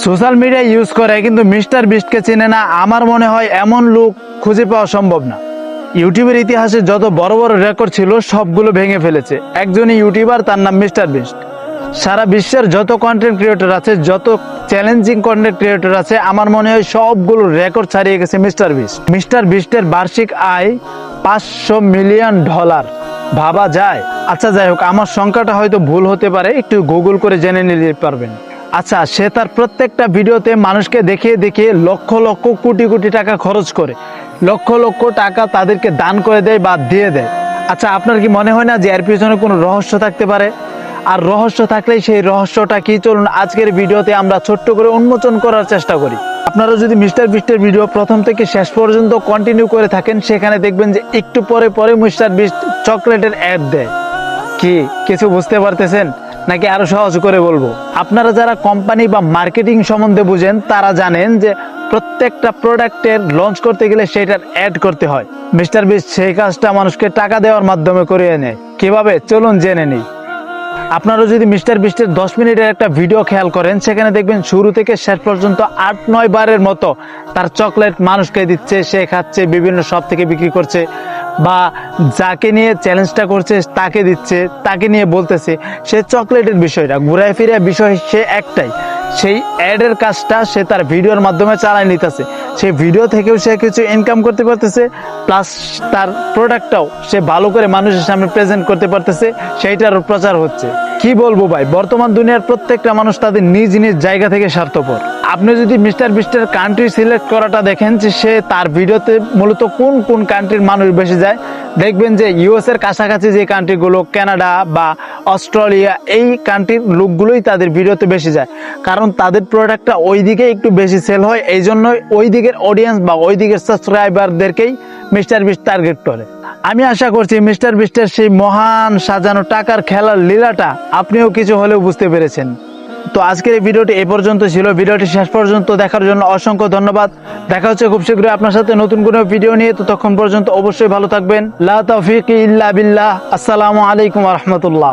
Social media use করে কিন্তু mister বিস্টকে চেনে না, আমার মনে হয় এমন লোক খুঁজে পাওয়া সম্ভব না। ইউটিউবের ইতিহাসে যত বড় বড় রেকর্ড ছিল সবগুলো ভেঙে ফেলেছে একজনই ইউটিউবার, তার নাম মিস্টার বিস্ট। সারা বিশ্বের যত কন্টেন্ট ক্রিয়েটর আছে, যত চ্যালেঞ্জিং কন্টেন্ট ক্রিয়েটর আছে, আমার মনে হয় সবগুলো রেকর্ড ছাড়িয়ে গেছে মিস্টার বিস্ট। মিস্টার বিস্টের বার্ষিক আয় $500 মিলিয়ন। ভাবা যায়? আচ্ছা যাই হোক, আমার সংখ্যাটা হয়তো ভুল হতে পারে, একটু গুগল করে জেনে নিতে পারবেন। আচ্ছা, সে তার প্রত্যেকটা ভিডিওতে মানুষকে দেখিয়ে দেখিয়ে লক্ষ লক্ষ কোটি কোটি টাকা খরচ করে, লক্ষ লক্ষ টাকা তাদেরকে দান করে দেয় বা দিয়ে দেয়। আচ্ছা, আপনার কি মনে হয় না যে এর পিছনে কোনো রহস্য থাকতে পারে? আর রহস্য থাকলেই সেই রহস্যটা কি, চলুন আজকের ভিডিওতে আমরা ছোট্ট করে উন্মোচন করার চেষ্টা করি। আপনারা যদি মিস্টার বিস্টের ভিডিও প্রথম থেকে শেষ পর্যন্ত কন্টিনিউ করে থাকেন, সেখানে দেখবেন যে একটু পরে পরে মিস্টার বিস্ট চকলেটের অ্যাড দেয়। কি কিছু বুঝতে পারতেছেন নাকি আরো সহজ করে বলবো? আপনারা যারা কোম্পানি বা মার্কেটিং সম্বন্ধে বুঝেন তারা জানেন যে প্রত্যেকটা প্রোডাক্টের লঞ্চ করতে গেলে সেটার অ্যাড করতে হয়। মিস্টার বিস্ট সেই কাজটা মানুষকে টাকা দেওয়ার মাধ্যমে করিয়ে নেয়। কিভাবে, চলুন জেনে নিই। আপনারা যদি মিস্টার বিস্টের 10 মিনিটের একটা ভিডিও খেয়াল করেন, সেখানে দেখবেন শুরু থেকে শেষ পর্যন্ত 8-9 বারের মতো তার চকলেট মানুষকে দিচ্ছে, সে খাচ্ছে, বিভিন্ন শপ থেকে বিক্রি করছে, বা যাকে নিয়ে চ্যালেঞ্জটা করছে তাকে দিচ্ছে, তাকে নিয়ে বলতেছে। সে চকলেটের বিষয়টা ঘুরায় ফিরে বিষয় সে একটাই, সেই অ্যাডের কাজটা সে তার ভিডিওর মাধ্যমে চালায় নিতেছে। সেই ভিডিও থেকেও সে কিছু ইনকাম করতে পারতেছে, প্লাস তার প্রোডাক্টটাও সে ভালো করে মানুষের সামনে প্রেজেন্ট করতে পারতেছে, সেইটারও প্রচার হচ্ছে। কি বলবো ভাই, বর্তমান দুনিয়ার প্রত্যেকটা মানুষ তাদের নিজ নিজ জায়গা থেকে স্বার্থপর। আপনি যদি মিস্টার বিস্টের কান্ট্রি সিলেক্ট করাটা দেখেন যে সে তার ভিডিওতে মূলত কোন কোন কান্ট্রির মানুষ বেশি যায়, দেখবেন যে ইউএস এর কাছাকাছি যে কান্ট্রিগুলো, কানাডা বা অস্ট্রেলিয়া, এই কান্ট্রির লোকগুলোই তাদের ভিডিওতে বেশি যায়, কারণ তাদের প্রোডাক্টটা ওই দিকে একটু বেশি সেল হয়। এই জন্যই ওই দিকের অডিয়েন্স বা ওই দিকের সাবস্ক্রাইবারদেরকেই মিস্টার বিস্ট টার্গেট করে। আমি আশা করছি মিস্টার বিস্টের সেই মহান সাজানো টাকার খেলার লীলাটা আপনিও কিছু হলেও বুঝতে পেরেছেন। তো আজকের এই ভিডিওটি এ পর্যন্ত ছিল। ভিডিওটি শেষ পর্যন্ত দেখার জন্য অসংখ্য ধন্যবাদ। দেখা হচ্ছে খুব শীঘ্রই আপনার সাথে নতুন কোনো ভিডিও নিয়ে। ততক্ষণ পর্যন্ত অবশ্যই ভালো থাকবেন। লা তাওফিক ইল্লা বিল্লাহ। আসসালামু আলাইকুম ওয়া রাহমাতুল্লাহ।